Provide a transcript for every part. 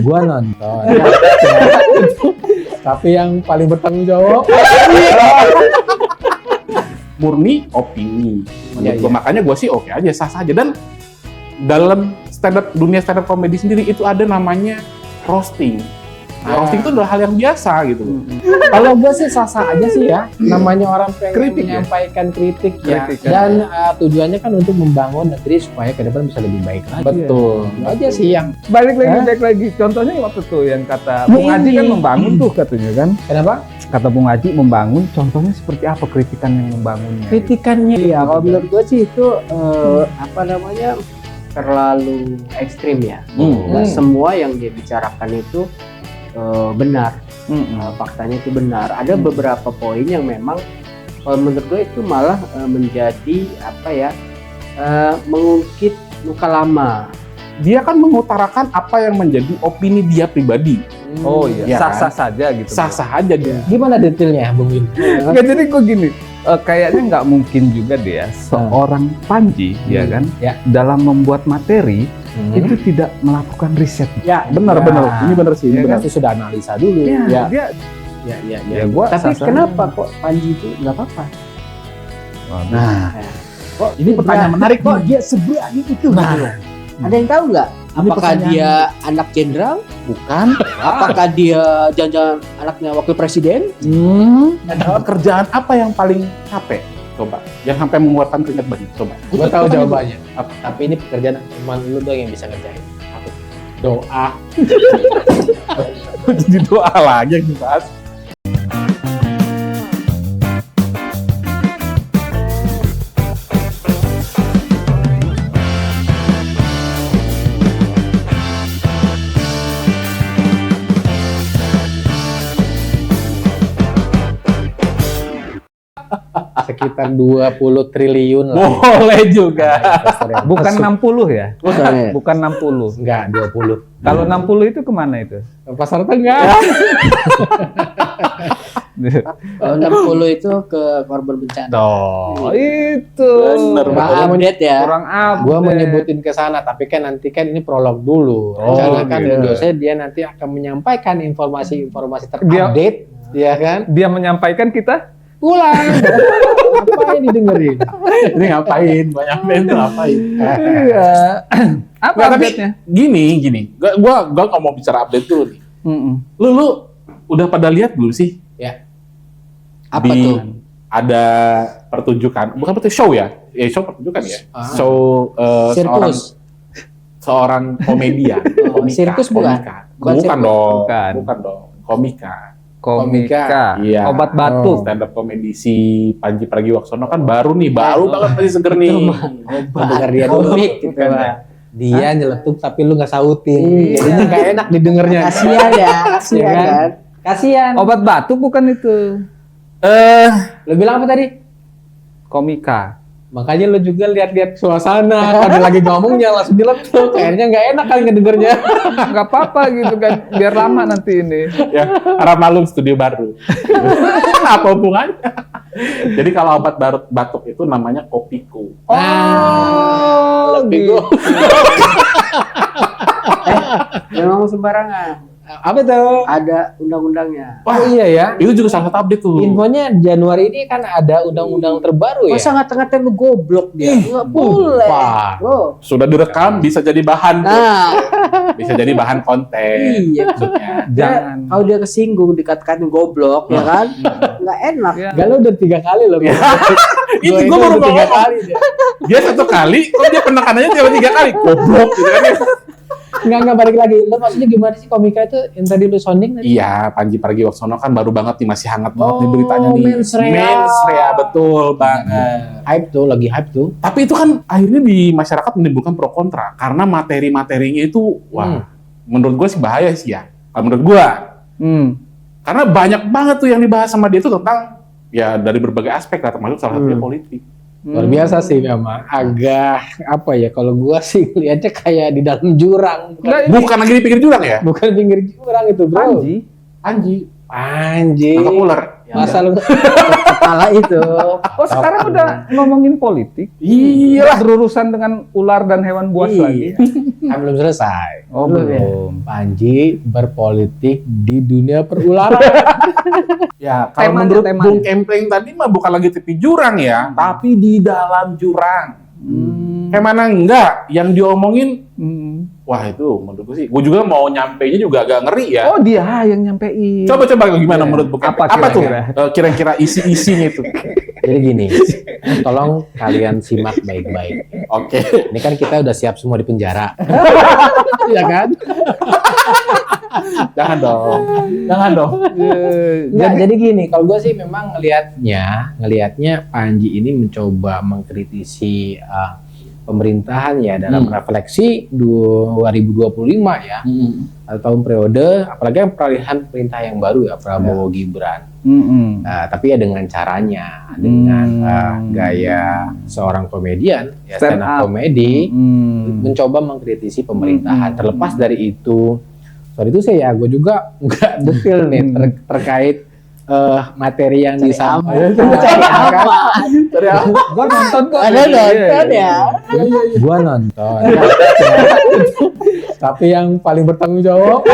Gua nonton. Tapi yang paling bertanggung jawab Murni opini. Iya, iya. Makanya gue sih oke aja, sah-sah aja. Dan dalam dunia stand up comedy sendiri itu ada namanya roasting. Nah, roasting itu adalah hal yang biasa gitu. kalau gua sih sah-sah aja sih ya. Namanya orang pengen Kritik ya? menyampaikan kritik ya. Kritik kan. Dan tujuannya kan untuk membangun negeri supaya ke depan bisa lebih baik lagi. Betul. Itu aja sih yang Balik Hah? lagi. Contohnya waktu tuh yang kata Nah, Bung Haji ini. kan membangun tuh katanya kan. kenapa? Kata Bung Haji membangun, contohnya seperti apa kritikan yang membangunnya? Kritikannya Iya, kalau gitu. menurut gue sih itu terlalu ekstrim ya. Nggak semua yang dia bicarakan itu benar. Faktanya itu benar. Ada beberapa poin yang memang kalau menurut gue itu malah menjadi mengungkit luka lama. Dia kan mengutarakan apa yang menjadi opini dia pribadi. Oh iya, Iya sah-sah saja gitu. Sah-sah aja dia. Gimana detailnya, Bung Win? Nggak, jadi kok gini, kayaknya nggak mungkin juga deh ya seorang Panji ya kan Ya. dalam membuat materi itu tidak melakukan riset. Ya, Benar. Ini benar sih. Iya Benar. Berarti sudah analisa dulu. Ya, dia ya. gua Tapi sah-sah kenapa kok Panji itu nggak apa-apa? Nah, Kok ini pertanyaan menarik kok nih. dia seberani itu? Nah. Gitu loh. Ada yang tahu nggak? Ini Apakah pertanyaan. dia anak jenderal? Bukan. Apakah dia jangan anaknya wakil presiden? Pekerjaan apa yang paling capek? Coba. Yang sampai mengeluarkan keringat banyak. Coba. Gua tahu jawabannya. Apa? Tapi ini pekerjaan cuma lu doang yang bisa ngerjain. Apa? Doa. Jadi doa lagi yang dibahas. Sekitar 20 triliun lah. Boleh juga. Investor yang bukan masuk. 60 ya? Bukan 60. Enggak, 20. Kalau 60 itu kemana itu? Pasar tengah. Kalau 60 itu ke korban bencana. Oh, itu. Bener, Kurang betul. update ya. Kurang update. Gua mau nyebutin ke sana, tapi kan nanti kan ini prolog dulu. Rencana kan gitu. dosen dia nanti akan menyampaikan informasi-informasi terupdate, ya kan? Dia menyampaikan kita Pulang. Ngapain didengerin? Ini ngapain? Banyak band tuh ngapain? Iya. Apa Nggak, tapi update-nya? gini. Gua nggak mau bicara update dulu nih. Lu udah pada lihat belum sih? Ya. Apa Di- tuh? Ada pertunjukan, bukan pertunjukan show ya? Show pertunjukan ya. Ah. Show Sirkus. seorang komedian. Oh, sirkus bukan? Bukan Bukan sirkus. dong. Bukan. Bukan dong. Komika. Komika. Iya. Obat batuk. Stand up komedi si Panji Pragiwaksono kan baru banget masih seger nih. Dengar dia dulu. Komik gitu Bukan, Pak. ya. Dia nyeletuk tapi lu nggak sautin. Iya. Jadinya nggak enak didengarnya. Kasihan ya, kasihan Iya kan? kan? Kasihan. Obat batuk bukan itu. Lu bilang apa tadi? Komika. Makanya lu juga lihat-lihat suasana. Kalau lagi ngomongnya langsung nyeletuk. Kayaknya nggak enak kan ngedengernya. Nggak apa-apa gitu kan. Biar lama nanti ini. Ya, harap malum studio baru. Apa hubungannya? Jadi kalau obat batuk itu namanya kopiku. Oh, lebih gitu. Memang sembarangan. Apa tuh? Ada undang-undangnya. Oh iya ya. Itu juga salah satu update tuh. Infonya Januari ini kan ada undang-undang terbaru ya. Masa ngata-ngatain lu goblok dia? Nggak boleh. Wah. Bro. Sudah direkam, bisa jadi bahan. Nah, Bisa jadi bahan konten. iya. Maksudnya. Jangan. Kalau dia kesinggung dikatakan goblok, ya kan? Nggak enak. Ya. Galau udah 3 kali loh. Itu gue baru udah 3 ngomong. kali. Dia 1 kali, kok dia penekanannya cuma 3 kali. Goblok gitu kan. Nggak balik lagi. Lo maksudnya gimana sih komika itu yang tadi lu sounding tadi? Iya, Panji Pragiwaksono kan baru banget nih, masih hangat banget nih Oh, beritanya nih. Mens Rea. Mens Rea, betul banget. Hype tuh, lagi hype tuh. Tapi itu kan akhirnya di masyarakat menimbulkan pro kontra karena materi-materinya itu wah, menurut gue sih bahaya sih ya. Kalau menurut gue, karena banyak banget tuh yang dibahas sama dia itu tentang ya dari berbagai aspek lah, termasuk salah satunya politik. Luar biasa sih memang. Agak apa ya, kalau gua sih lihatnya kayak di dalam jurang. Bukan lagi di pinggir jurang ya? Bukan pinggir jurang itu, bro. Panji. Panji, Anjing. nangkap ular. Masa lu kepala itu. Oh sekarang udah ngomongin politik? Iya. Nggak berurusan dengan ular dan hewan buas Iya. lagi? kan belum selesai. Oh Belum ya? belum. Panji berpolitik di dunia perularan. Ya, kalau Temanya, menurut temanya. Bung Kempleng tadi mah bukan lagi tepi jurang ya, tapi di dalam jurang. Kayak mana enggak, yang diomongin, wah itu menurut gue sih, gue juga mau nyampainya juga agak ngeri ya. Oh dia yang nyampein. Coba gimana Iya. menurut Bung Kempleng? Apa Apa tuh kira-kira? kira-kira isi-isinya itu? Jadi gini, tolong kalian simak baik-baik. Oke. Ini kan kita udah siap semua di penjara. Iya kan? Jangan dong. Jangan dong. Enggak, jadi gini, kalau gue sih memang ngelihatnya Panji ini mencoba mengkritisi pemerintahan ya dalam refleksi 2025 ya, atau tahun periode, apalagi yang peralihan pemerintah yang baru ya, Prabowo Gibran. Tapi ya dengan caranya, dengan gaya seorang komedian, ya stand up comedy, mencoba mengkritisi pemerintahan. Terlepas dari itu, soal itu saya gue juga nggak detail nih terkait materi yang disampaikan. Gua nonton kok. Ada nonton ya. Gua nonton. Tapi yang paling bertanggung jawab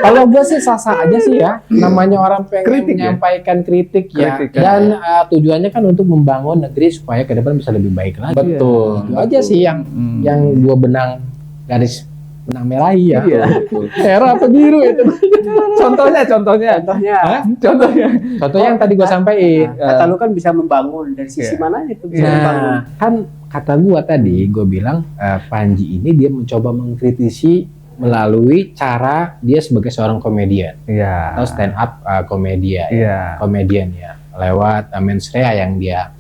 kalau gue sih sah-sah aja sih ya, namanya orang pengen Kritik ya? menyampaikan kritik ya, Kritik kan, dan tujuannya kan untuk membangun negeri supaya ke depan bisa lebih baik lagi. Betul. Itu aja sih yang gue garis benang merahi ya. Iya. Merah apa biru itu? Contohnya. Contohnya yang tadi gue sampaikan. Kata lu kan bisa membangun dari sisi mana itu bisa membangun. Nah, kan kata gua tadi, gue bilang Panji ini dia mencoba mengkritisi melalui cara dia sebagai seorang komedian Iya. atau stand up komedian, Iya. komedian ya, lewat mensrea yang dia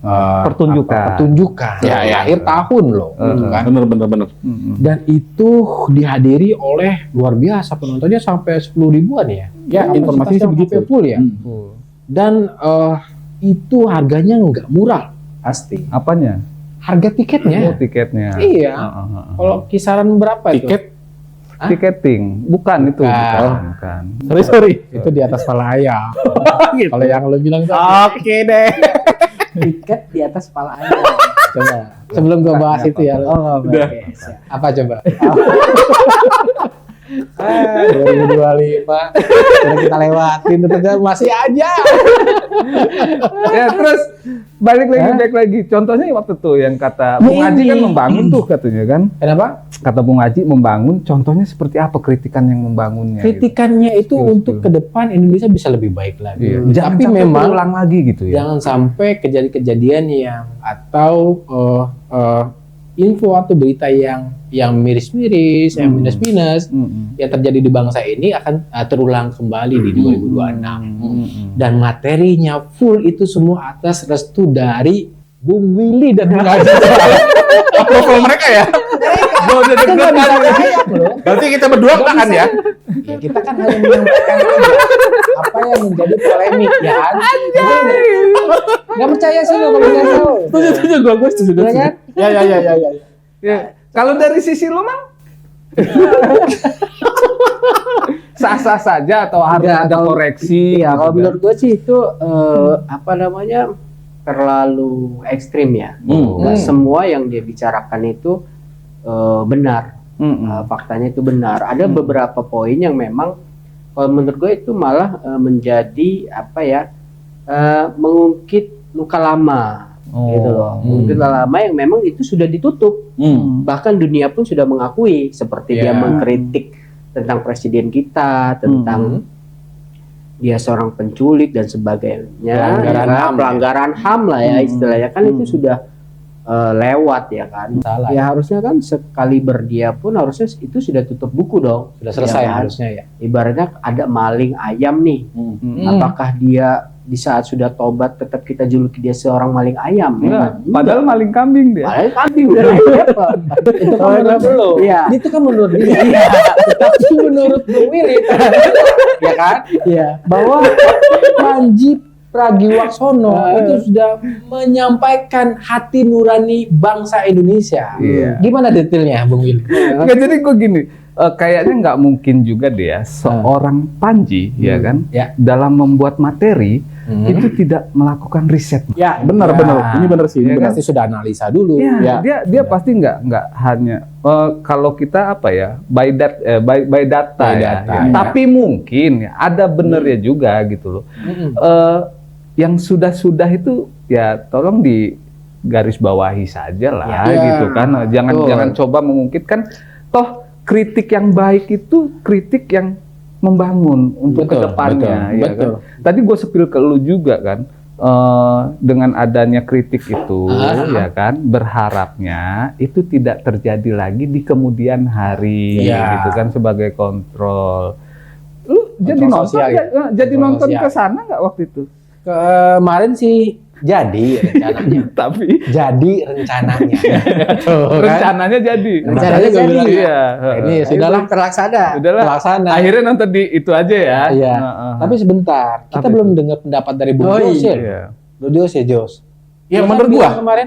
Pertunjukan. Ya, akhir tahun loh, gitu kan. Bener. Dan itu dihadiri oleh luar biasa penontonnya sampai 10 ribuan ya. Ya, informasinya begitu. Full ya. Dan itu harganya nggak murah pasti. Apanya? Harga tiketnya. Oh, tiketnya. Iya. Kalau kisaran berapa itu? Tiket Tiketing. Bukan itu. Bukan. Bukan. sorry. Itu di atas kepala ayam. Gitu. Kalau yang lo bilang tuh, Oke deh. Tiket di atas kepala ayam. coba. Sebelum gua bahas itu ya, Oh, Udah. oke, siap. apa coba? 2025 udah kita lewatin, ternyata masih aja. Ya terus balik lagi. Contohnya waktu tuh yang kata Bung Haji kan membangun tuh katanya kan. Kenapa? Kata Bung Haji membangun. Contohnya seperti apa kritikan yang membangunnya? Gitu. Kritikannya itu Betul, untuk ke depan Indonesia bisa lebih baik lagi. Iya. Jangan Tapi sampai memang ulang lagi gitu ya. jangan sampai kejadian-kejadian yang atau info atau berita yang miris-miris, yang minus-minus yang terjadi di bangsa ini akan terulang kembali di 2026. Dan materinya full itu semua atas restu dari Bung Willy dan Bung Haji. Approval mereka ya. Gue udah deg-degan. Berarti kita berdua kan ya? Ya, kita kan hanya menyampaikan aja apa yang menjadi polemik ya kan. Nggak percaya sih lo kalau nggak tahu. Setuju gue setuju. Ya kan? Ya. Ya, kalau dari sisi lo mang? Sah-sah saja atau harus Enggak, ada kalau- koreksi? Iya, kalau gitu menurut gue sih itu terlalu ekstrim ya. Nggak semua yang dia bicarakan itu benar. Faktanya itu benar. Ada beberapa poin yang memang kalau menurut gue itu malah menjadi mengungkit luka lama. Gitu loh. Mungkin lama yang memang itu sudah ditutup. Bahkan dunia pun sudah mengakui seperti dia mengkritik tentang presiden kita, tentang dia seorang penculik dan sebagainya. Pelanggaran HAM lah ya istilahnya kan itu sudah lewat ya kan. Salah. Ya harusnya kan sekali berdia pun harusnya itu sudah tutup buku dong. Sudah selesai Ya kan? harusnya ya. Ibaratnya ada maling ayam nih. Apakah dia di saat sudah tobat tetap kita juluki dia seorang maling ayam? Enggak, Ya, padahal maling kambing dia. padahal kambing udah naik level. Itu kan menurut lo. Iya. Itu kan menurut dia. Tapi menurut Bung Willy, ya kan? Iya. Bahwa Panji Pragiwaksono itu sudah menyampaikan hati nurani bangsa Indonesia. Iya. Gimana detailnya, Bung Willy? Enggak, jadi gue gini, kayaknya nggak mungkin juga deh ya seorang Panji ya kan Ya. dalam membuat materi itu tidak melakukan riset. Ya, benar. Ini benar sih. Ya Ini benar. Pasti sudah analisa dulu. Ya, Ya. dia pasti nggak hanya kalau kita apa ya by data By data, ya. ya. Tapi mungkin ya, ada benernya juga gitu loh. Yang sudah itu ya tolong di garis bawahi saja lah Ya. gitu kan. Jangan coba mengungkitkan toh kritik yang baik itu kritik yang membangun untuk Betul, kedepannya ya betul. kan. Tadi gue sepil ke lu juga kan dengan adanya kritik itu ya kan berharapnya itu tidak terjadi lagi di kemudian hari Iya. gitu kan sebagai kontrol. Lu jadi Kontrol nonton sosial, nggak? ya? Jadi Kontrol nonton sosial. ke sana nggak waktu itu? Kemarin sih jadi rencananya. Tapi Jadi rencananya. Tuh, kan? rencananya jadi. Rencananya Gua jadi. bilang, iya. Ini Nah, sudahlah itu terlaksana. Udahlah. terlaksana. Akhirnya nonton di itu aja ya. Iya. Heeh. Tapi sebentar, kita Apa belum dengar pendapat dari Bung Oh, Jos ya. Iya. Bung Jos ya, Jos. Ya, Lu kan menurut bilang gua. kemarin,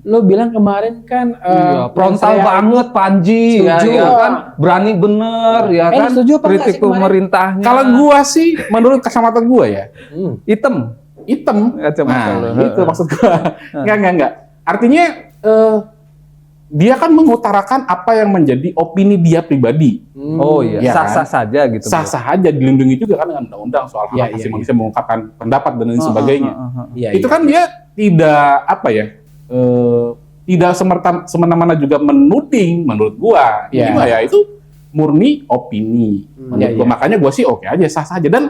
lu bilang kemarin kan Iya, frontal saya- banget Panji ya, Setuju. ya kan, berani bener ya lu kan, setuju apa enggak kritik sih kemarin? pemerintahnya. Kalau gua sih, menurut kacamata gua ya, hitam, hitam. kacamata lu. Nah, itu maksud gua. Enggak. Artinya dia kan mengutarakan apa yang menjadi opini dia pribadi. Oh iya, Iya sah-sah saja gitu. Sah-sah aja, dilindungi juga kan dengan undang-undang soal hak Iya, asasi iya, manusia mengungkapkan pendapat dan lain sebagainya. Iya, Itu iya. kan dia tidak apa ya? Tidak semena-mena juga menuding menurut gua. Jadi Iya. mah ya itu murni opini. Menurut Iya, gua. iya. Makanya gua sih oke aja, sah-sah aja. Dan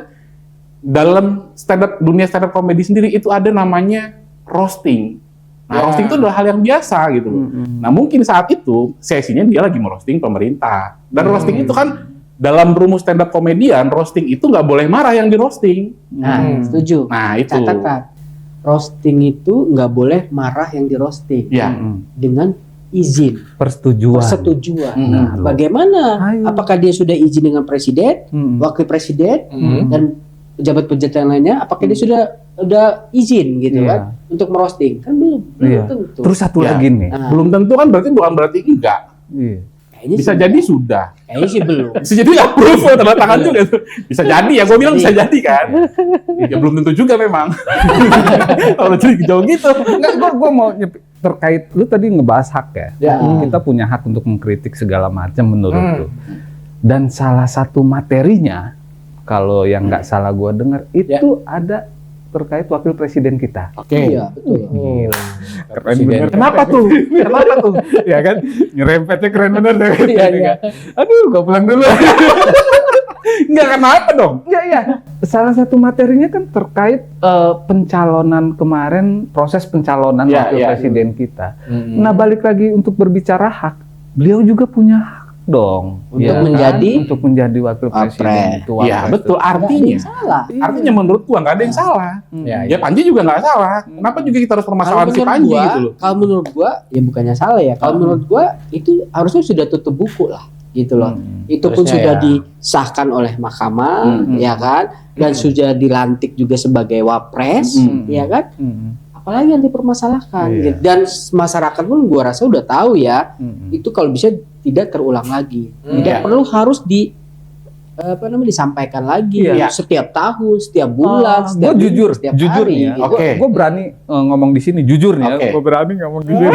dalam dunia stand up comedy sendiri itu ada namanya roasting. Nah, Ya. roasting itu adalah hal yang biasa gitu loh. Nah, mungkin saat itu sesinya dia lagi merosting pemerintah. Dan roasting itu kan dalam rumus stand up komedian, roasting itu nggak boleh marah yang di roasting. Nah, setuju. Nah, itu. Catatan. Roasting itu nggak boleh marah yang di roasting Ya. dengan izin, Persetujuan. persetujuan. Mm. Nah, bagaimana? Ayo. Apakah dia sudah izin dengan presiden, wakil presiden, dan pejabat-pejabat yang lainnya? Apakah dia sudah izin gitu Iya. kan untuk merosting? Kan belum Iya. tentu. Terus satu Ya. lagi nih. Nah, Belum tentu kan bukan berarti enggak. Iya. kayaknya Bisa sih jadi sudah. kayaknya sih belum. Bisa jadi approve tanda tangan juga tuh. Bisa jadi ya, gue bilang bisa jadi kan. Ya belum tentu juga memang. Kalau jadi jauh gitu. Enggak, gua mau terkait lu tadi ngebahas hak ya. Ya. Kita punya hak untuk mengkritik segala macam menurut lu. Dan salah satu materinya kalau yang nggak salah gua dengar itu ada terkait wakil presiden kita. Oke. Iya, betul. Keren Presiden. bener. Kenapa tuh? Kenapa tuh? Ya kan? Nyerempetnya keren bener deh. Iya, iya. Aduh, gua pulang dulu. Enggak kenapa dong? Iya. Salah satu materinya kan terkait pencalonan kemarin, proses pencalonan Iya, wakil iya. presiden kita. Nah, balik lagi untuk berbicara hak, beliau juga punya hak dong Untuk ya kan? menjadi untuk menjadi wakil presiden itu. Iya, betul. Artinya, Salah. artinya menurut gua nggak ada yang salah. Ya, Ya Panji juga nggak salah. Kenapa juga kita harus permasalahan si Panji gitu loh? Kalau menurut gua, ya bukannya salah ya. Kalau menurut gua itu harusnya sudah tutup buku lah, gitu loh. Itu pun Harusnya sudah ya. disahkan oleh mahkamah, ya kan, dan sudah dilantik juga sebagai wapres, ya kan. Apalagi yang dipermasalahkan. Iya. Gitu. Dan masyarakat pun gua rasa udah tahu ya. Itu kalau bisa tidak terulang lagi. Tidak Iya. perlu harus disampaikan lagi Iya. setiap tahun, setiap bulan, Gue setiap minggu, jujur setiap nih hari, ya. gitu. Oke. Gue berani ngomong di sini jujur nih Oke. ya. Gue berani ngomong jujur.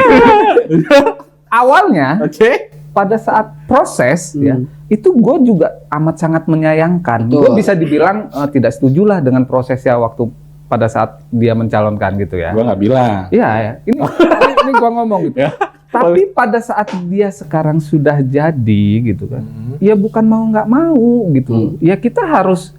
Awalnya Oke. pada saat proses ya itu gue juga amat sangat menyayangkan. Betul. Gue bisa dibilang tidak setujulah dengan prosesnya waktu pada saat dia mencalonkan gitu ya. Gua nggak bilang. Iya ya. Ini gue ngomong gitu. Ya. Tapi pada saat dia sekarang sudah jadi gitu kan, ya bukan mau nggak mau gitu. Ya kita harus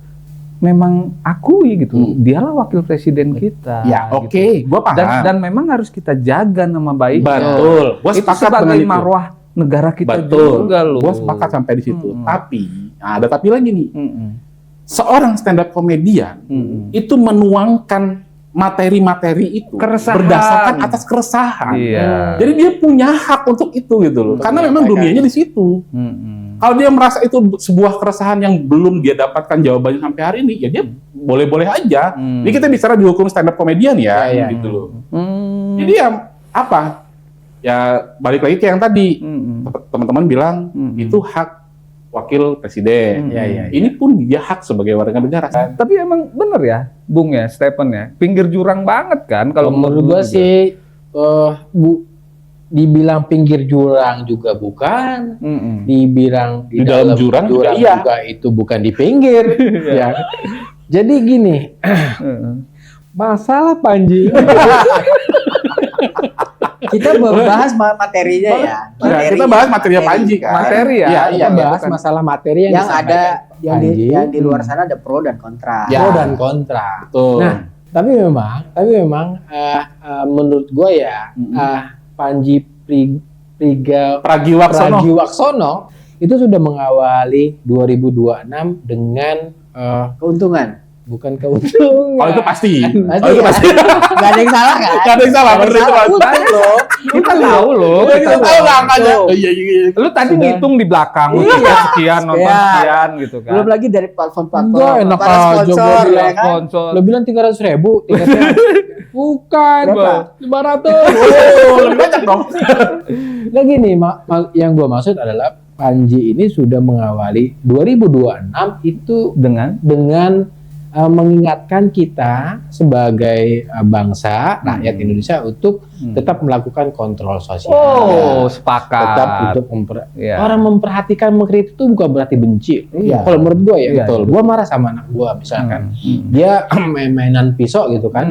memang akui gitu. Dialah wakil presiden kita. Ya, gitu. oke. Gua paham. Dan memang harus kita jaga nama baik. Betul. Gua Itu sepakat sebagai dengan itu. marwah negara kita Betul. juga loh. Gua sepakat sampai di situ. Mm-mm. Tapi, nah, ada tapi lagi nih. Mm-mm. Seorang stand up komedian Mm-mm. itu menuangkan materi-materi itu Keresahan. berdasarkan atas keresahan. Iya. Jadi dia punya hak untuk itu gitu loh. Karena memang dunianya di situ. Mm-mm. Kalau dia merasa itu sebuah keresahan yang belum dia dapatkan jawabannya sampai hari ini, ya dia boleh-boleh aja. Jadi kita bicara di hukum stand up komedian ya, Iya, iya. gitu loh. Mm. Jadi ya apa? Ya balik lagi ke yang tadi Mm-mm. teman-teman bilang Mm-mm. itu hak wakil presiden. Iya. Ini pun dia hak sebagai warga negara. Tapi emang bener ya, Bung ya, Stephen ya, pinggir jurang banget kan kalau Menurut gua sih dibilang pinggir jurang juga bukan, dibilang Di dalam jurang juga iya. juga itu bukan di pinggir. Ya. Jadi gini, masalah Panji Kita bahas materinya ya. Kita bahas materinya Panji kan. Materi ya. Iya, kita bahas masalah materi yang ada Panji. yang di luar sana ada pro dan kontra. Ya. pro dan kontra. Betul. Nah, tapi memang menurut gue ya Panji Pragiwaksono itu sudah mengawali 2026 dengan Keuntungan. bukan keuntungan. Oh itu pasti. Pasti ya? Gak ada yang salah kan? Gak ada yang salah. Gak ada yang salah. Untung loh. Kita tahu loh. Kita tahu lah angkanya. Iya. Lu tadi ngitung di belakang, Iya. sekian, nonton Sekian. sekian gitu kan. Belum lagi dari platform-platform. Enggak, enak para aja sponsor, gua ya bilang kan? Sponsor. Lo bilang 300.000 tiketnya. Bukan, Berapa? 500. Oh, lebih banyak dong. Nah gini, yang gua maksud adalah Panji ini sudah mengawali 2026 itu dengan mengingatkan kita sebagai bangsa rakyat Indonesia untuk tetap melakukan kontrol sosial. Oh, sepakat. Tetap untuk Iya. orang memperhatikan, mengkritik itu bukan berarti benci. Iya. Kalau menurut gue ya Iya, betul. Gue marah sama anak gue misalkan dia mainan pisau gitu kan.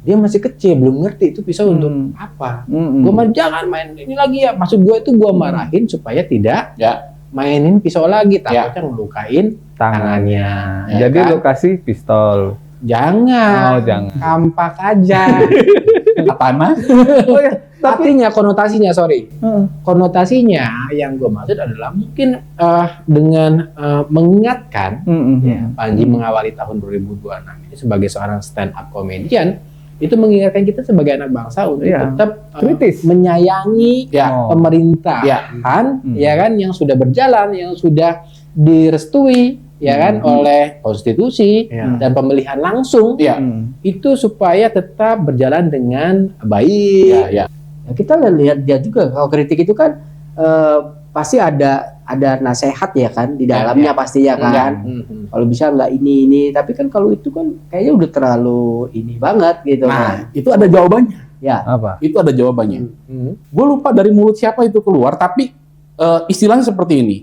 Dia masih kecil, belum ngerti itu pisau untuk apa. Gue marah, jangan main ini lagi ya. Maksud gue itu gue marahin supaya tidak mainin pisau lagi, takutnya ngelukain tangannya. Ya Jadi kan? lu kasih pistol. Jangan. Oh, jangan. Kampak aja. Apaan? Oh ya, Artinya konotasinya, konotasinya yang gue maksud adalah mungkin dengan mengingatkan ya, Panji mengawali tahun 2026 ini sebagai seorang stand up comedian, itu mengingatkan kita sebagai anak bangsa untuk tetap kritis, menyayangi pemerintahan ya kan yang sudah berjalan, yang sudah direstui ya kan oleh konstitusi dan pemilihan langsung itu supaya tetap berjalan dengan baik. Ya, kita lihat dia juga kalau kritik itu kan pasti ada nasihat ya kan di dalamnya pasti ya kan. Kalau bisa nggak ini, tapi kan kalau itu kan kayaknya udah terlalu ini banget gitu. Nah, itu ada jawabannya. Ya. Apa? Itu ada jawabannya. Gue lupa dari mulut siapa itu keluar, tapi istilahnya seperti ini.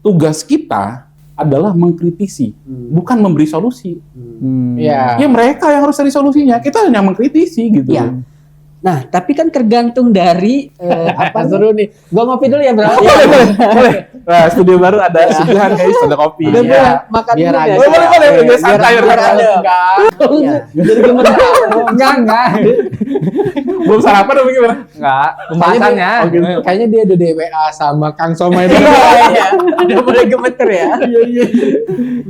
Tugas kita adalah mengkritisi, bukan memberi solusi. Ya mereka yang harus cari solusinya. Kita hanya mengkritisi gitu. Ya. Nah, tapi kan tergantung dari apa Seru nih. Gua ngopi dulu ya, Bro. Boleh. Nah, studio baru ada suguhan guys, ada kopi. Udah Iya. makan Biar dulu ada. ya. Boleh, biar santai, biar biar ada. Iya. Jadi gemeter. Enggak. Belum sarapan apa gimana? Enggak, pembahasannya. Kayaknya dia udah DWA sama Kang Soma itu. Iya. Udah mulai gemeter ya. Iya.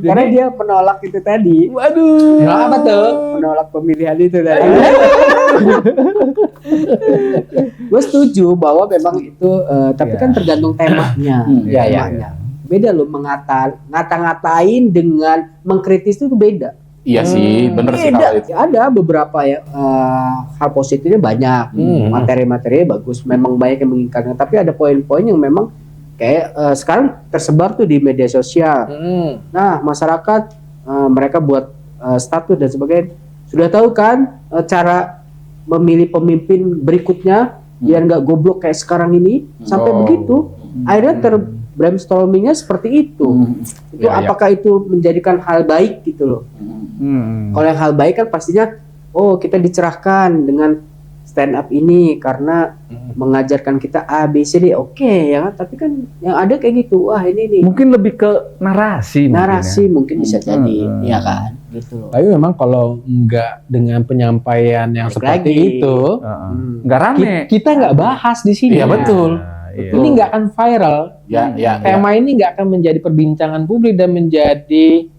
Karena dia menolak itu tadi. Waduh. Nah, apa tuh? Menolak pemilihan itu tadi. Gue setuju bahwa memang itu, tapi kan tergantung temanya. Temanya. Beda loh ngata-ngatain dengan mengkritis itu beda. Iya sih, bener sih kalau itu. Ada beberapa ya hal positifnya banyak, materi-materinya bagus, memang banyak yang mengingatkan. Tapi ada poin-poin yang memang kayak sekarang tersebar tuh di media sosial. Nah, masyarakat mereka buat status dan sebagainya. Sudah tahu kan cara memilih pemimpin berikutnya biar nggak goblok kayak sekarang ini sampai begitu. Akhirnya brainstormingnya seperti itu. Itu apakah itu menjadikan hal baik gitu loh? Kalau yang hal baik kan pastinya, oh kita dicerahkan dengan stand up ini karena mengajarkan kita A, B, C, D, oke ya kan? Tapi kan yang ada kayak gitu, wah ini nih. Mungkin lebih ke narasi. Mungkin bisa jadi, ya kan? Gitu loh. Tapi memang kalau nggak dengan penyampaian yang Balik seperti lagi. itu, Nggak rame. kita nggak bahas di sini. Iya betul. Ini nggak akan viral. Ya. Tema ini nggak akan menjadi perbincangan publik dan menjadi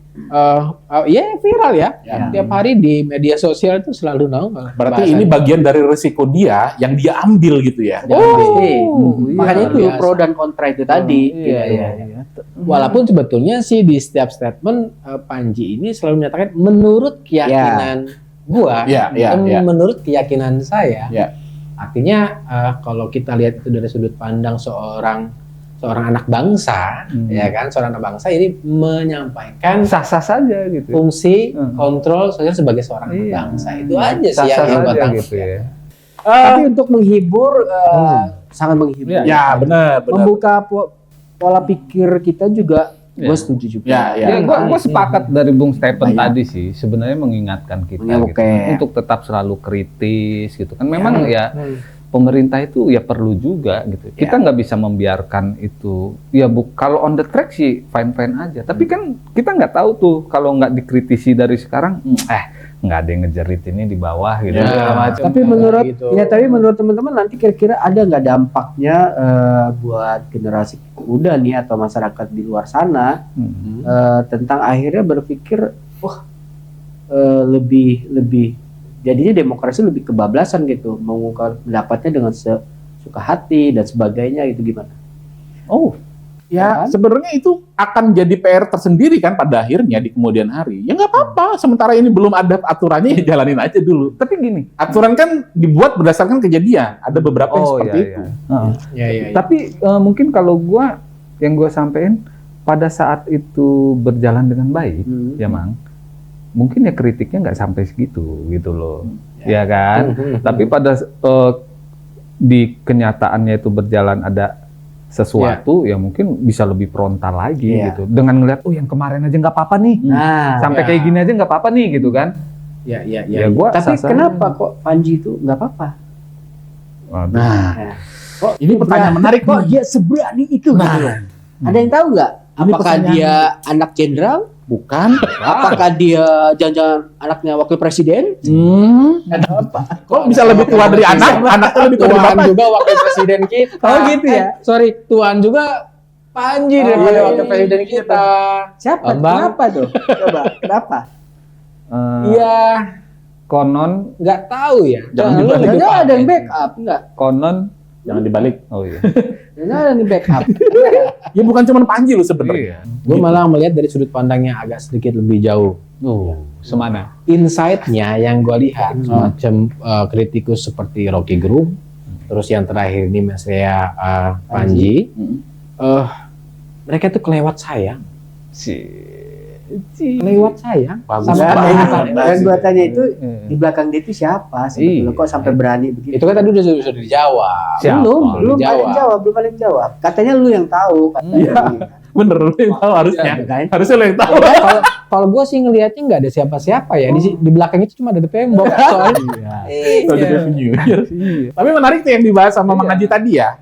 viral ya. Tiap hari di media sosial itu selalu nongol. Berarti ini bagian dari resiko dia yang dia ambil gitu ya. Pasti. iya, Makanya itu biasa. pro dan kontra itu tadi. Iya. Walaupun sebetulnya sih di setiap statement Panji ini selalu menyatakan menurut keyakinan gua, menurut keyakinan saya. Ya. Artinya kalau kita lihat itu dari sudut pandang seorang seorang anak bangsa, ya kan, seorang anak bangsa ini menyampaikan Sah-sah saja gitu. fungsi kontrol sosial sebagai seorang anak bangsa. Itu aja sih Sah-sah yang gua saja tangkap. gitu ya. Tapi untuk menghibur sangat menghibur. Ya, benar. Membuka pola pikir kita juga, gue setuju juga. Ya, gue sepakat dari Bung Stephen tadi sih, sebenarnya mengingatkan kita gitu, untuk tetap selalu kritis gitu kan. Memang ya pemerintah itu ya perlu juga gitu. Kita nggak bisa membiarkan itu. Ya kalau on the track sih fine aja. Tapi kan kita nggak tahu tuh kalau nggak dikritisi dari sekarang, nggak ada yang ngejerit ini di bawah gitu. Tapi menurut teman-teman nanti kira-kira ada nggak dampaknya buat generasi muda nih atau masyarakat di luar sana tentang akhirnya berpikir lebih jadinya demokrasi lebih kebablasan gitu, mengungkap pendapatnya dengan sesuka hati dan sebagainya gitu, gimana? Ya, sebenarnya itu akan jadi PR tersendiri kan pada akhirnya di kemudian hari. Ya nggak apa-apa, sementara ini belum ada aturannya ya jalanin aja dulu. Tapi gini, aturan kan dibuat berdasarkan kejadian. Ada beberapa yang seperti itu. Tapi mungkin kalau yang gue sampein pada saat itu berjalan dengan baik, ya Mang, mungkin ya kritiknya nggak sampai segitu gitu loh, ya kan? Tapi pada di kenyataannya itu berjalan ada sesuatu yang mungkin bisa lebih frontal lagi gitu. Dengan ngeliat, yang kemarin aja nggak apa-apa nih, sampai kayak gini aja nggak apa-apa nih gitu kan? Ya gua tapi kenapa kok Panji itu nggak apa-apa? Kok ini pertanyaan menarik kok dia seberani itu? Ada yang tahu nggak? Apakah dia anak jenderal? Bukan. Apakah dia jangan anaknya wakil presiden? Ada apa? Kok bisa lebih tua dari anak? Anaknya lebih tua dari Tuan bapak. juga wakil presiden kita. Oh gitu ya? Tuan juga Panji daripada wakil presiden kita. Siapa? Bambang. Kenapa tuh? Coba, kenapa? Iya, Konon, nggak tahu ya. Jangan Lu dibalik. lebih Jangan ada yang paham. backup, enggak? konon, Jangan dibalik. oh iya. Jangan ada yang backup. Ya bukan cuma Panji loh sebenarnya. Gue malah melihat dari sudut pandangnya agak sedikit lebih jauh. Semana? Insight-nya yang gue lihat semacam kritikus seperti Rocky Gerung, terus yang terakhir ini Mas Ria Panji, mereka tuh kelewat sayang. Kelewat sayang. Bagus. Yang gua tanya itu di belakang dia itu siapa sebetulnya kok sampai berani begitu? Itu kan tadi sudah dijawab. Belum ada yang jawab. Katanya lu yang tahu. Bener, lu yang tahu harusnya. Harusnya lu yang tahu. Kalau gue sih ngelihatnya nggak ada siapa-siapa ya. Di belakang itu cuma ada tembok soalnya. Tapi menarik tuh yang dibahas sama Mang Haji tadi ya.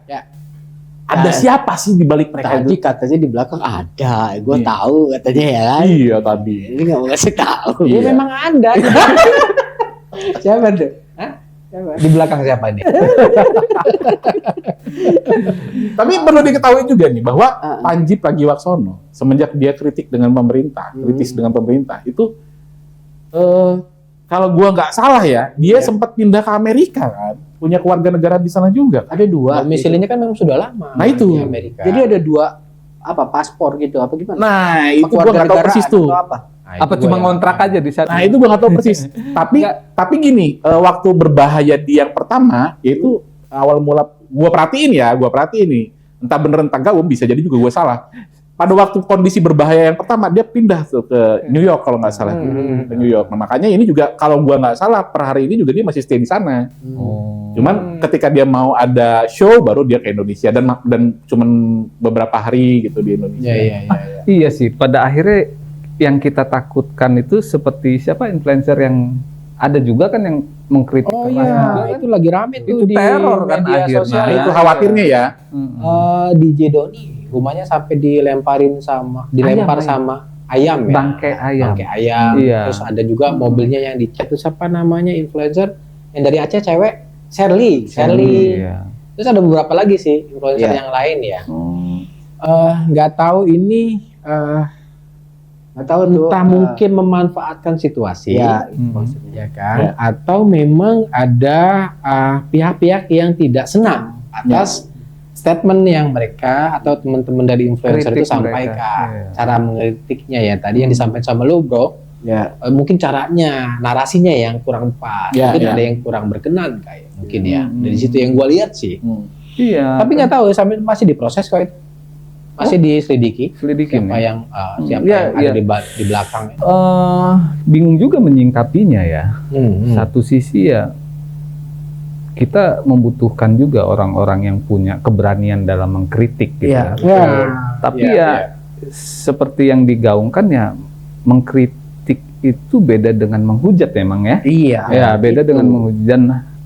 Ada siapa sih di balik mereka Tadi itu? katanya di belakang ada, gue tahu katanya ya kan. Iya tadi. Ini nggak mau ngasih tahu. Ya memang ada. Siapa tuh? Di belakang siapa ini? Tapi perlu diketahui juga nih bahwa Panji Pragiwaksono semenjak dia kritik dengan pemerintah, kritis dengan pemerintah itu kalau gua nggak salah ya, dia sempat pindah ke Amerika kan, punya keluarga negara di sana juga. Ada dua. Domisilinya kan memang sudah lama. Nah, itu. Di Amerika. Jadi ada dua paspor gitu apa gimana? Nah itu gua nggak tahu persis tuh. Apa? Nah, Apa itu cuma gua yang ngontrak tahu. aja di sana? Nah itu gua nggak tahu persis. tapi gini, waktu berbahaya di yang pertama, yaitu awal mula gua perhatiin nih, entah bener entah enggak, bisa jadi juga gua salah. Pada waktu kondisi berbahaya yang pertama dia pindah tuh ke New York kalau nggak salah, ke New York. Nah makanya ini juga kalau gua nggak salah per hari ini juga dia masih stay di sana. Cuman ketika dia mau ada show baru dia ke Indonesia dan cuman beberapa hari gitu di Indonesia. Iya sih, pada akhirnya yang kita takutkan itu seperti siapa influencer yang ada juga kan yang mengkritik Oh keras iya, juga kan. itu lagi rame tuh Itu di teror kan media akhirnya. sosial. Nah itu khawatirnya ya. DJ Doni rumahnya sampai dilempar sama ayam ya. Bangkai ayam. Bangkai ayam. Iya. Terus ada juga mobilnya yang dicat itu siapa namanya influencer yang dari Aceh cewek Sherly. Iya. Terus ada beberapa lagi sih influencer yang lain ya. Nggak tahu ini Nggak tahu tuh. entah mungkin memanfaatkan situasi. Ya, Ya kan? Atau memang ada pihak-pihak yang tidak senang atas statement yang mereka atau teman-teman dari influencer Kritik itu sampaikan. mereka. Cara mengkritiknya ya tadi yang disampaikan sama lu, Bro. Ya. Mungkin caranya, narasinya yang kurang pas. Ya, Mungkin ya. ada yang kurang berkenan kayak mungkin ya. Dari situ yang gua lihat sih. Iya. Tapi nggak tahu sampai masih diproses kok itu. Masih diselidiki Selidikin siapa ya? yang siapa Iya, yang ada iya. di belakang. Bingung juga menyingkapinya ya. Satu sisi ya kita membutuhkan juga orang-orang yang punya keberanian dalam mengkritik gitu Iya. ya. Tapi ya seperti yang digaungkan ya, mengkritik itu beda dengan menghujat memang ya. Iya. Ya, beda Itu. dengan menghujat. Dan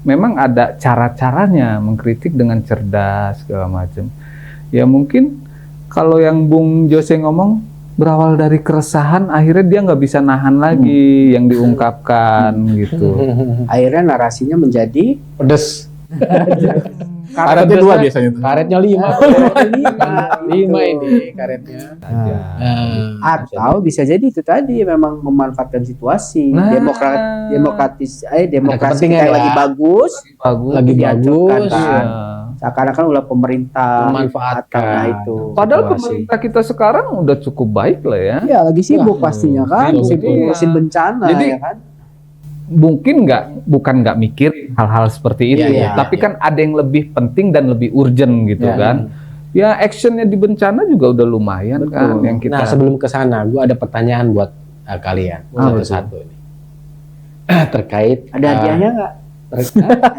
memang ada cara-caranya mengkritik dengan cerdas segala macam. Ya mungkin kalau yang Bung Jose ngomong berawal dari keresahan, akhirnya dia nggak bisa nahan lagi yang diungkapkan gitu. Akhirnya narasinya menjadi Pedes. Karetnya 2 biasanya tuh. Karetnya 5. 5 ini karetnya. Aja. atau bisa jadi itu tadi memang memanfaatkan situasi Nah. demokrasi kepentingan kita yang ya. lagi bagus Bagus. Lagi dihancurkan bagus. kan. Iya. Seakan-akan ulah pemerintah Memanfaatkan. karena itu Padahal Situasi. pemerintah kita sekarang udah cukup baik lah ya. ya lagi sibuk pastinya kan betul, sibuk betul. ngurusin bencana Jadi, ya kan. Mungkin bukan nggak mikir hal-hal seperti itu, Iya, iya, tapi iya. kan ada yang lebih penting dan lebih urgent gitu Iya. kan. Ya actionnya di bencana juga udah lumayan kan yang kita. Nah, sebelum ke sana, gua ada pertanyaan buat kalian Apa satu-satu ini. Terkait Ada hadiahnya nggak?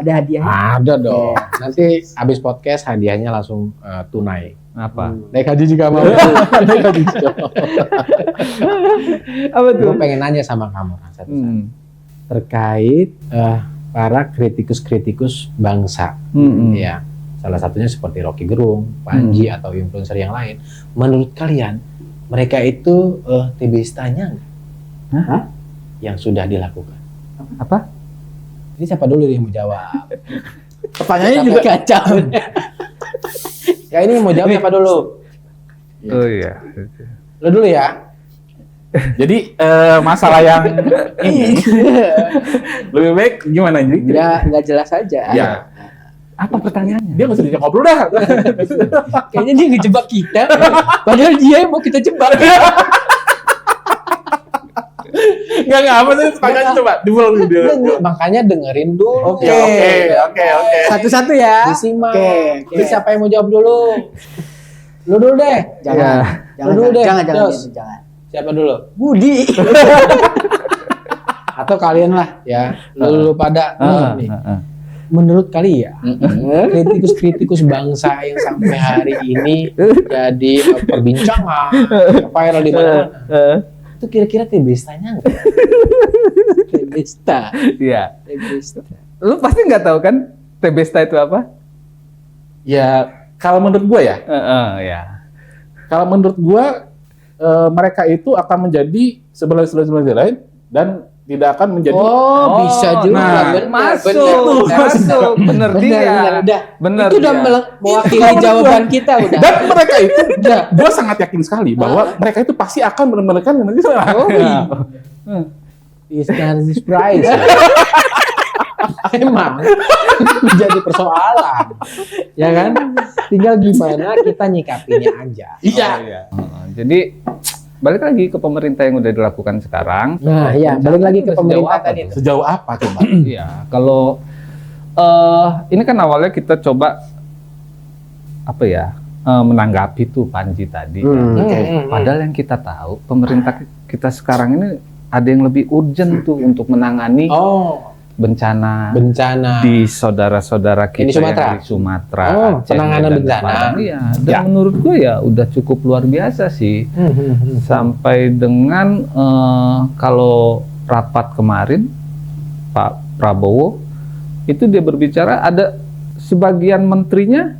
Ada hadiahnya? Ada dong. Nanti habis podcast hadiahnya langsung tunai. Apa? Naik haji juga mau. Naik haji juga mau. Apa tuh? Gua pengen nanya sama kamu satu-satu. Terkait para kritikus-kritikus bangsa. Ya, salah satunya seperti Rocky Gerung, Panji atau influencer yang lain. Menurut kalian, mereka itu TB-stanya nggak? Hah? Yang sudah dilakukan. Apa? Ini siapa dulu yang mau jawab? Pertanyaannya Sampai juga kacau. Ya ini mau jawab siapa dulu? Oh iya. Lo dulu ya. jadi masalah yang ini lebih baik gimana jadi? Nggak jelas aja. Ya, Apa pertanyaannya? dia nggak usah dijawab dulu dah. Kayaknya dia ngejebak kita. Padahal dia yang mau kita jebak. Nggak apa sih pertanyaannya coba diulang dulu. Makanya dengerin dulu. Oke. Satu-satu ya. Disimak. Oke. Jadi siapa yang mau jawab dulu? Lu dulu deh. Jangan. Lu dulu deh. Jangan. Jos. Jangan. Siapa dulu? Budi. Atau kalian lah ya. Lu pada nih. Menurut kalian kritikus-kritikus bangsa yang sampai hari ini jadi perbincangan, viral di mana-mana. Itu kira-kira TB-stanya nggak? Besta. Iya. Lu pasti nggak tahu kan TBesta itu apa? Ya, kalau menurut gue ya, Ya. kalau menurut gue mereka itu akan menjadi sebelah lain dan tidak akan menjadi Bisa juga. Nah, Masuk. Bener dia. Udah. Bener Itu udah dia. mewakili jawaban kita udah. dan mereka itu gue sangat yakin sekali bahwa mereka itu pasti akan menemukan Is not a surprise. Emang menjadi persoalan, ya kan? Tinggal gimana kita nyikapinya aja. Iya. Jadi balik lagi ke pemerintah yang udah dilakukan sekarang. Nah, ya balik lagi ke Sejauh pemerintah apa tadi. tuh? Sejauh apa coba? Iya, kalau ini kan awalnya kita coba apa ya menanggapi tuh Panji tadi. Padahal yang kita tahu pemerintah kita sekarang ini ada yang lebih urgent tuh untuk menangani bencana di saudara-saudara kita Ini Sumatera? yang di Sumatera. Aceh, penanganan dan bencana. Padang. Iya, dan menurut gue ya udah cukup luar biasa sih. Sampai dengan kalau rapat kemarin Pak Prabowo itu dia berbicara ada sebagian menterinya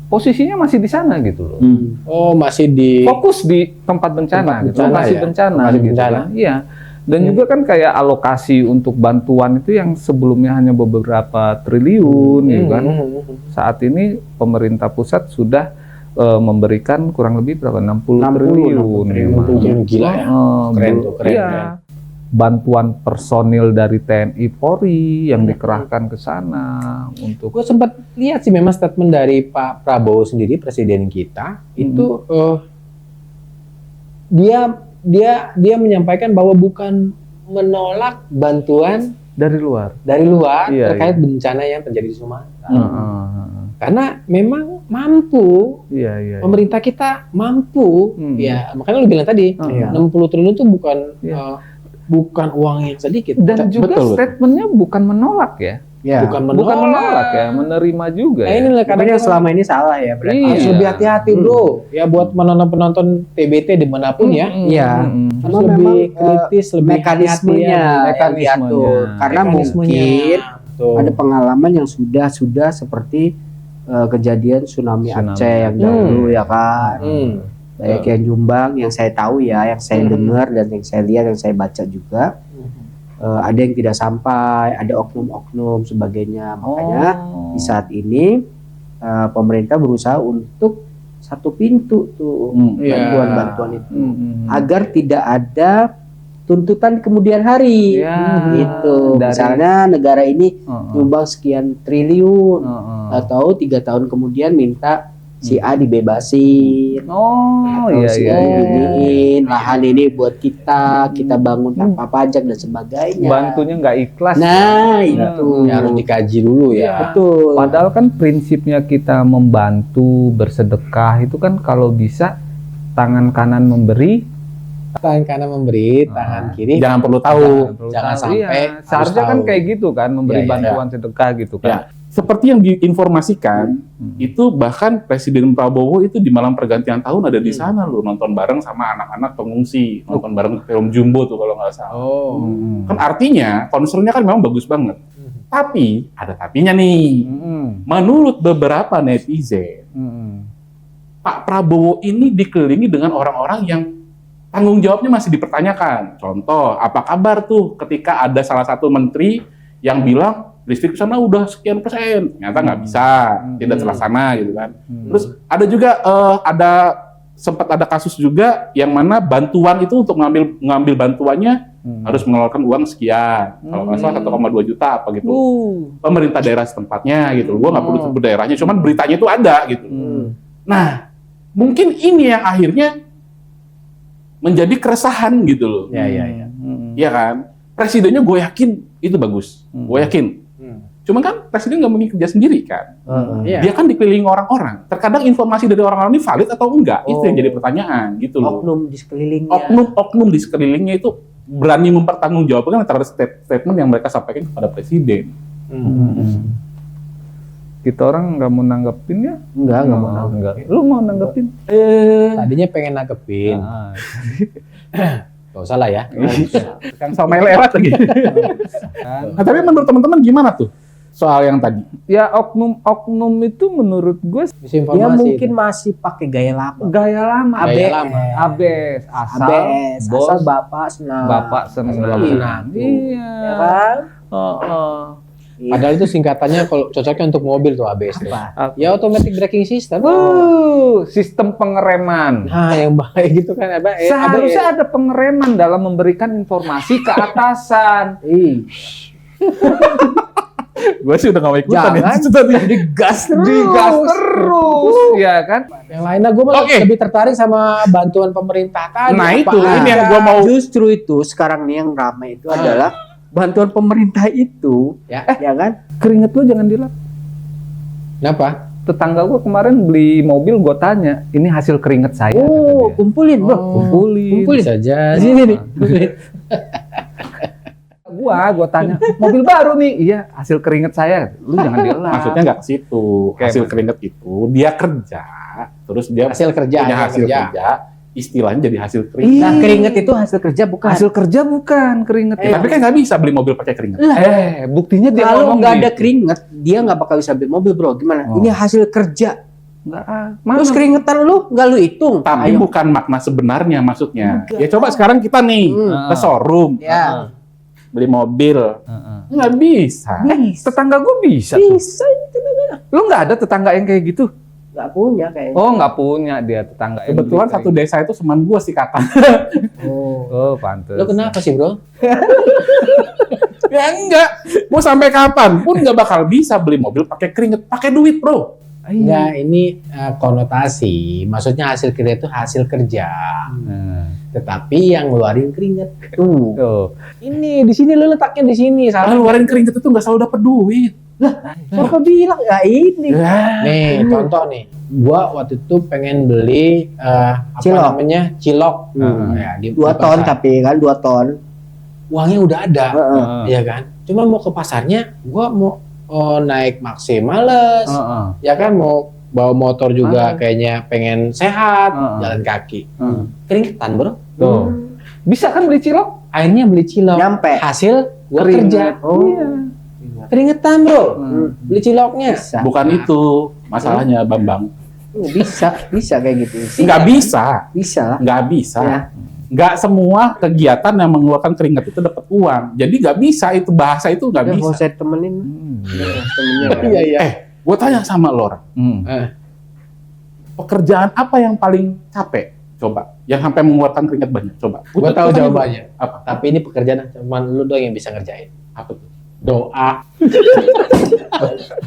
posisinya masih di sana gitu loh. Masih di Fokus di tempat bencana, gitu. bencana Lokasi ya? bencana, Lokasi gitu bencana. kan. Iya. Dan juga kan kayak alokasi untuk bantuan itu yang sebelumnya hanya beberapa triliun, gitu kan. Saat ini pemerintah pusat sudah memberikan kurang lebih berapa 60 triliun. Gila ya. Keren tuh, keren. Iya. Bantuan personil dari TNI Polri yang dikerahkan ke sana untuk Gue sempat lihat sih memang statement dari Pak Prabowo sendiri, presiden kita itu dia menyampaikan bahwa bukan menolak bantuan dari luar. dari luar Iya, terkait bencana yang terjadi di Sumatera. Karena memang mampu, Iya. pemerintah kita mampu, ya makanya lu bilang tadi, Iya. 60 triliun itu bukan Iya. bukan uang yang sedikit. Dan juga betul. statementnya bukan menolak ya. Ya. Bukan Bukan menolak ya, menerima juga. Nah, Ya. inilah Kadang yang selama ini salah ya berarti. harus Iya. lebih hati-hati bro, ya buat penonton TBT dimanapun ya, Iya. harus Karena lebih memang, kritis, lebih mekanismenya hati-hati yang diatur. Karena mungkin ada pengalaman yang sudah seperti kejadian tsunami Aceh yang dahulu ya kan. Baik yang Jombang yang saya tahu ya, yang saya dengar dan yang saya lihat, yang saya baca juga. Ada yang tidak sampai, ada oknum-oknum sebagainya. Makanya di saat ini pemerintah berusaha untuk satu pintu tuh bantuan-bantuan itu agar tidak ada tuntutan kemudian hari. Gitu. Misalnya negara ini nyumbang sekian triliun atau 3 tahun kemudian minta si A dibebasin. Diginiin lahan ini buat kita bangun tanpa pajak dan sebagainya. Bantunya nggak ikhlas. Nah, ya. itu Ya, harus dikaji dulu ya. betul. Padahal kan prinsipnya kita membantu, bersedekah itu kan kalau bisa tangan kanan memberi, Tangan kanan memberi, tangan kiri Jangan perlu tahu. jangan tahu. sampai Iya. harus Seharusnya kan tahu. kayak gitu kan, memberi Iya, iya. bantuan sedekah gitu kan. Ya. Seperti yang diinformasikan, itu bahkan Presiden Prabowo itu di malam pergantian tahun ada di sana loh, nonton bareng sama anak-anak pengungsi, nonton bareng film Jumbo tuh kalau nggak salah. Oh. Kan artinya konselnya kan memang bagus banget. Tapi ada tapinya nih. Menurut beberapa netizen, Pak Prabowo ini dikelilingi dengan orang-orang yang tanggung jawabnya masih dipertanyakan. Contoh, apa kabar tuh ketika ada salah satu menteri yang bilang listrik sana udah sekian persen, ternyata nggak bisa, tidak terlaksana gitu kan. Terus ada juga sempat ada kasus juga yang mana bantuan itu untuk ngambil bantuannya harus mengeluarkan uang sekian, kalau nggak salah 1,2 juta apa gitu. Pemerintah daerah setempatnya gitu. Gua nggak perlu sebut daerahnya, cuman beritanya itu ada gitu. Nah, mungkin ini yang akhirnya menjadi keresahan gitu loh. Iya. Iya kan? Presidennya gue yakin itu bagus. Gue yakin. Cuman kan presiden nggak mungkin kerja sendiri kan. Iya. Dia kan dikelilingi orang-orang. Terkadang informasi dari orang-orang ini valid atau enggak. Itu yang jadi pertanyaan gitu loh. Oknum di sekelilingnya. Oknum di sekelilingnya itu berani mempertanggungjawabkan terhadap statement yang mereka sampaikan kepada presiden. Kita orang nggak mau nanggepin ya? Enggak mau nanggepin. Lu mau nanggepin? Tadinya pengen nangkepin. Nah, Gak usah lah ya. Kan sama lewat lagi. Nah, tapi menurut teman-teman gimana tuh soal yang tadi? ya oknum itu menurut gue Misinformasi. Dia mungkin itu. masih pakai gaya lama. gaya lama. Gaya lama. Abes, asal bos, asal bapak senang. bapak senang. senang. Iya. Ya kan? Padahal itu singkatannya kalau cocoknya untuk mobil tuh ABS. Apa? Ya automatic braking system. Sistem pengereman. Nah, yang baik gitu kan ABS. Seharusnya ada pengereman dalam memberikan informasi ke atasan. Gue sih udah gak mau ikutan ya. digas Digas terus, ya kan? Yang lainnya gue malah Oke. lebih tertarik sama bantuan pemerintah tadi. Nah, itu Apa ini yang aja? gue mau. Justru itu sekarang nih yang ramai itu adalah bantuan pemerintah itu, Ya. ya kan? Keringet lu jangan dilap. Kenapa? Tetangga gua kemarin beli mobil, gua tanya, ini hasil keringet saya. kata dia. Kumpulin bro. Kumpulin. Saja sini nih. Gua tanya, mobil baru nih. Iya, hasil keringet saya. Lu jangan dilap. Maksudnya nggak ke situ. Oke, Hasil maksud- keringet itu dia kerja, terus dia Hasil kerja, punya hasil kerja. kerja, istilahnya jadi hasil keringet. Nah, keringet itu hasil kerja bukan. Hasil kerja bukan keringet. Tapi kan nggak bisa beli mobil pakai keringet. Buktinya dia Kalau ngomong nggak ada gitu. keringet, dia nggak bakal bisa beli mobil bro. Gimana? Oh. Ini hasil kerja. Nggak, Terus keringetan lu nggak lu hitung. Tapi Ayo. bukan makna sebenarnya maksudnya. Ya coba sekarang kita nih ke showroom, Ya. beli mobil. Nggak bisa. Tetangga gua bisa. tuh. Bisa itu Lu nggak ada tetangga yang kayak gitu? nggak punya kayaknya. Oh, nggak punya dia tetangga. yang Kebetulan beli satu kayak desa itu seman gua sih kakak. Oh. gitu. Oh, pantes. Lo kenapa sih bro? Ya enggak. Mau sampai kapan pun nggak bakal bisa beli mobil pakai keringet, pakai duit bro. Enggak, ini konotasi. Maksudnya hasil kerja itu hasil kerja. Tetapi yang ngeluarin keringat. Tuh. Ini di sini lu letaknya di sini. Karena ngeluarin keringet itu nggak selalu dapat duit. Siapa bilang ya ini? Nih, contoh nih. Gua waktu itu pengen beli Cilok. cilok. Ya, di 2 ton pasar. tapi kan 2 ton. Uangnya udah ada. Heeh. Iya kan? Cuma mau ke pasarnya, gua mau naik maksi males. Ya kan mau bawa motor juga kayaknya pengen sehat, jalan kaki. Keringetan, Bro. Tuh. Bisa kan beli cilok? Akhirnya beli cilok. Nyampe. Hasil gua Keringet. kerja. Iya. Keringetan, Bro. Beli ciloknya. Bisa. Bukan itu masalahnya, Bambang. Bisa kayak gitu. Nggak bisa. Bisa. Nggak bisa. Ya. Nggak semua kegiatan yang mengeluarkan keringat itu dapat uang. Jadi nggak bisa, itu bahasa itu nggak Ya, bisa. kalau saya temenin. Temennya. Iya, iya. Gue tanya sama lo, Ran. Pekerjaan apa yang paling capek? Coba. Yang sampai mengeluarkan keringat banyak. Coba. Gua tahu jawabannya. Apa? Tapi ini pekerjaan cuman lu doang yang bisa ngerjain. Apa tuh? Doa.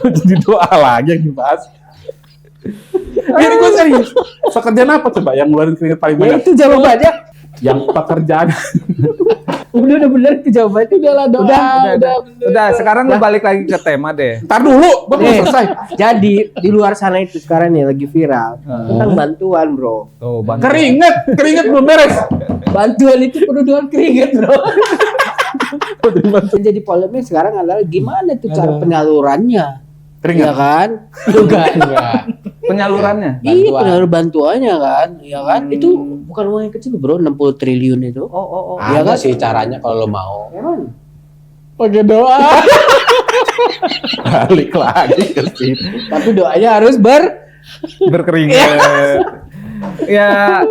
Jadi doa lagi yang dibahas. Ini gue serius. Pekerjaan apa coba yang ngeluarin keringat paling Ya banyak? itu jawabannya. Yang pekerjaan. Udah bener itu jawabannya. Udahlah doa. Udah, sekarang lu balik lagi ke tema deh. Ntar dulu, gue belum Nih, selesai. Jadi di luar sana itu sekarang nih lagi viral tentang bantuan, Bro. Tuh, bantu. Keringat belum beres. Bantuan itu penuh dengan keringat, Bro. Yang jadi polemik sekarang adalah gimana tuh cara penyalurannya. Keringat. Iya kan? Enggak. Penyalurannya. Iya, penyaluran bantuannya kan. Iya kan? Itu bukan uang yang kecil, Bro, 60 triliun itu. Ada kan? sih caranya kalau lo mau. Emang? Pakai doa. Balik lagi ke situ. Tapi doanya harus Berkeringat. Ya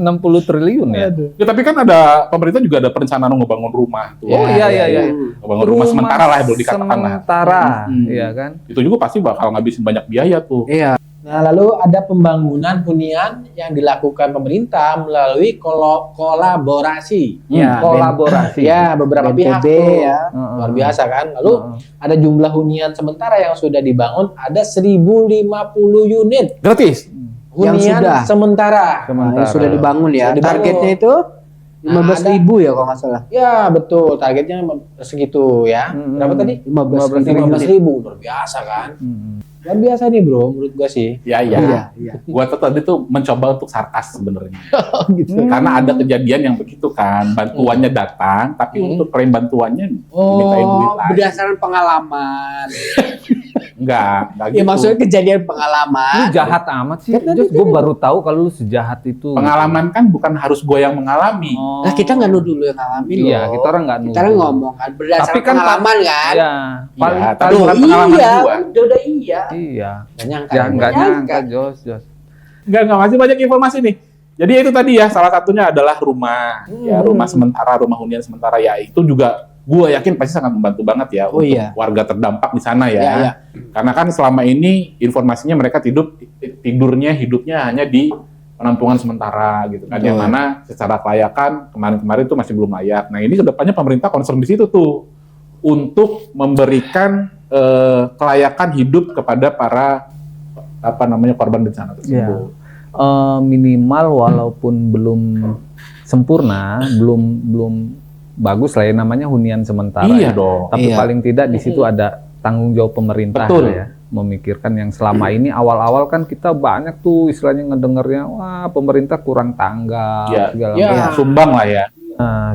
60 triliun ya. Ya tapi kan ada pemerintah juga ada perencanaan ngebangun rumah tuh. Oh iya. Ngebangun rumah sementara lah ya boleh dikatakan lah. Sementara, iya kan? Itu juga pasti bakal ngabisin banyak biaya tuh. Iya. Nah, lalu ada pembangunan hunian yang dilakukan pemerintah melalui kolaborasi. Ya, Kolaborasi. Ya, beberapa pihak BNPB tuh. ya. Luar biasa kan? Lalu ada jumlah hunian sementara yang sudah dibangun ada 1050 unit. Gratis. Hunian Yang sudah. sementara. Nah, yang sudah dibangun ya. Sudah dibangun. Targetnya itu 15.000 ya kalau nggak salah. Ya, betul. Targetnya segitu ya. Berapa tadi? 15.000. Luar biasa kan? Luar biasa nih, Bro, menurut gua sih. Iya. Gua tuh tadi tuh mencoba untuk sarkas sebenarnya. Karena ada kejadian yang begitu kan, bantuannya datang, tapi untuk klaim bantuannya dimintain duit lagi. Berdasarkan pengalaman. Enggak Ya gitu. maksudnya kejadian Lu pengalaman. jahat amat sih. Gue baru tahu kalau lu sejahat itu. Pengalaman kan bukan harus gue yang mengalami. Oh. Nah, kita nggak nuduh lu yang ngalamin loh. Iya, kita orang nggak nuduh. Kita orang ngomong kan berdasarkan Tapi kan pengalaman kan. Iya. Paling Iya, tapi paling bukan pengalaman Iya, gua. udah iya. iya. Gak nyangka. Ya nggak nyangka. nyangka, Jos. Enggak, masih banyak informasi nih. Jadi itu tadi ya, salah satunya adalah rumah. Ya, rumah sementara, rumah hunian sementara ya. Itu juga gue yakin pasti sangat membantu banget ya Oh, untuk iya. warga terdampak di sana ya. Iya. Karena kan selama ini informasinya mereka hidupnya hanya di penampungan sementara gitu kan. Betul. Yang mana secara kelayakan kemarin-kemarin itu masih belum layak. Nah, ini kedepannya pemerintah concern di situ tuh untuk memberikan kelayakan hidup kepada para korban bencana tersebut. Minimal walaupun belum sempurna, belum bagus lah ya, namanya hunian sementara. Iya ya. dong. Tapi Iya. paling tidak di situ ada tanggung jawab pemerintah. Betul. Ya, memikirkan yang selama ini awal-awal kan kita banyak tuh istilahnya ngedengernya, wah pemerintah kurang tanggap Ya. segala Ya. macam. Sumbang lah ya.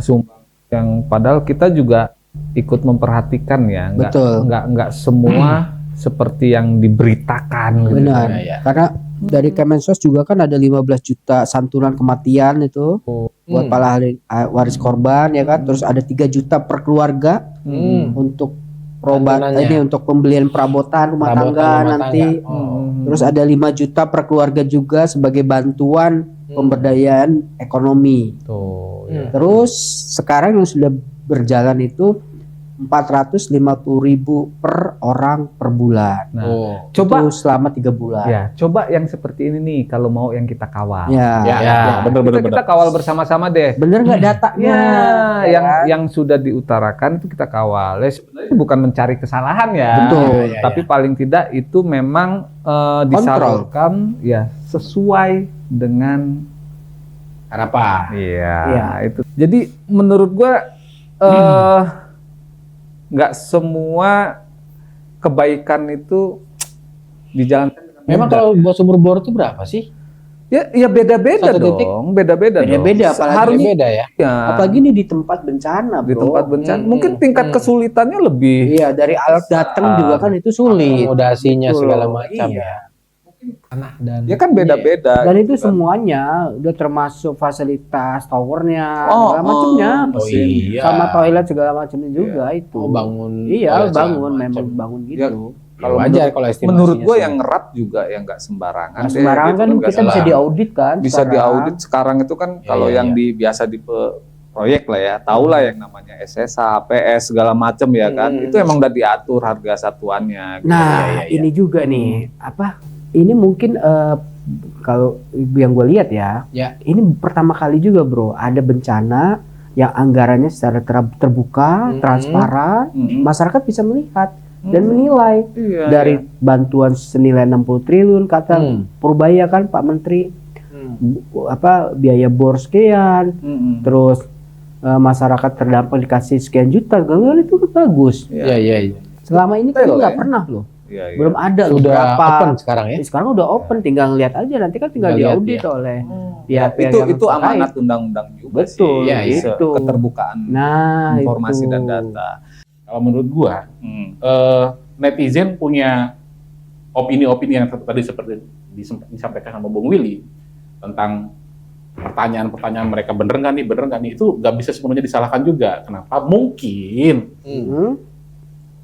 Sumpah. Yang padahal kita juga ikut memperhatikan ya, Betul. nggak semua seperti yang diberitakan. Gitu. Benar. Iya, iya. Karena dari Kemensos juga kan ada 15 juta santunan kematian itu buat para waris korban ya kan. Terus ada 3 juta per keluarga untuk Santunannya. ini untuk pembelian perabotan rumah Perabotan tangga rumah nanti. tangga. Oh. Terus ada 5 juta per keluarga juga sebagai bantuan pemberdayaan ekonomi. Tuh, ya. Terus sekarang yang sudah berjalan itu 450.000 per orang per bulan. Nah, Oh. coba Itu selama 3 bulan. ya, coba yang seperti ini nih kalau mau yang kita kawal. Ya. Kita kawal bersama-sama deh. Bener nggak datanya? Ya, yang sudah diutarakan itu kita kawal. Ya, sebenarnya bukan mencari kesalahan ya. Betul. Tapi paling tidak itu memang disalurkan ya sesuai dengan Harapan. iya Iya. itu. Jadi menurut gua nggak semua kebaikan itu dijalankan dengan Memang mudah. kalau buat sumur bor itu berapa sih? ya beda-beda Satu titik? dong, beda-beda dong. Beda-beda, apalagi Harusnya beda ya. ya, Apalagi ini di tempat bencana, di bro. tempat bencana, mungkin tingkat kesulitannya lebih. Iya, dari alat datang juga kan itu sulit. Akomodasinya Betul. segala macam Iya. ya. Tanah dan Ya kan beda-beda. Dan itu semuanya udah termasuk fasilitas towernya, Oh, segala macamnya, Oh iya. sama toilet segala macamnya juga itu. Oh, bangun. Iya, toilet segala bangun macam. memang bangun gitu. Ya, Kalau wajar kalau estimasinya. Menurut gue sih. yang ngerap juga yang nggak sembarangan. Nah, deh, sembarangan gitu kan nggak kita bisa salah. diaudit kan? Bisa sekarang. diaudit sekarang itu kan Ya, kalau ya, yang ya. di biasa di proyek lah ya, tahu lah yang namanya SSH, PS segala macam ya kan. Itu emang udah diatur harga satuannya. Gitu. Nah, Iya, iya. ini juga nih, apa? Ini mungkin kalau yang gue lihat ya, ini pertama kali juga bro, ada bencana yang anggarannya secara terbuka, transparan, masyarakat bisa melihat dan menilai Iya, dari bantuan senilai 60 triliun kata Purbaya kan Pak Menteri, apa biaya bor sekian, terus masyarakat terdampak dikasih sekian juta, kan itu kan bagus. Iya, iya, iya. Selama ini kan Betul, nggak ya. pernah loh. Iya, iya. Belum ada loh Sudah berapa. open sekarang ya. Sekarang udah open, tinggal ngeliat aja nanti kan tinggal Tinggal lihat, diaudit ya. oleh Ya, pihak-pihak yang itu terkait. amanat undang-undang juga Betul, sih. ya, itu. Keterbukaan Nah, informasi itu. dan data. Kalau menurut gua, netizen punya opini-opini yang tadi seperti disampaikan sama Bung Willy tentang pertanyaan-pertanyaan mereka bener nggak nih, itu nggak bisa sepenuhnya disalahkan juga. Kenapa? Mungkin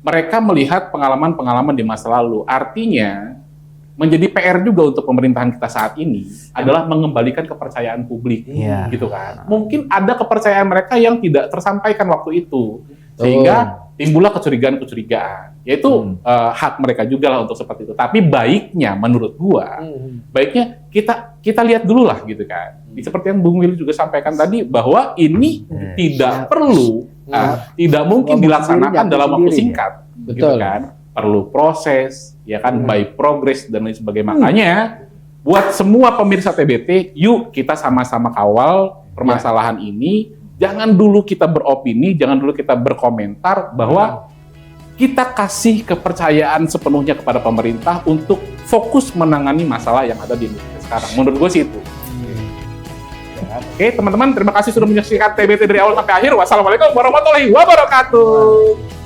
mereka melihat pengalaman-pengalaman di masa lalu. Artinya menjadi PR juga untuk pemerintahan kita saat ini adalah mengembalikan kepercayaan publik, Iya. gitu kan. Mungkin ada kepercayaan mereka yang tidak tersampaikan waktu itu, sehingga timbullah kecurigaan-kecurigaan. Yaitu hak mereka juga lah untuk seperti itu. Tapi baiknya, menurut gua, baiknya kita lihat dulu lah, gitu kan. Seperti yang Bung Willy juga sampaikan tadi, bahwa ini tidak perlu, tidak mungkin Ngomong dilaksanakan sendiri, dalam waktu sendiri, singkat, gitu Betul. kan. Perlu proses, ya kan, by progress dan lain sebagainya. Makanya buat semua pemirsa TBT, yuk kita sama-sama kawal permasalahan ini. Jangan dulu kita beropini, jangan dulu kita berkomentar bahwa kita kasih kepercayaan sepenuhnya kepada pemerintah untuk fokus menangani masalah yang ada di Indonesia sekarang. Menurut gue sih itu. Oke, teman-teman, terima kasih sudah menyaksikan TBT dari awal sampai akhir. Wassalamualaikum warahmatullahi wabarakatuh.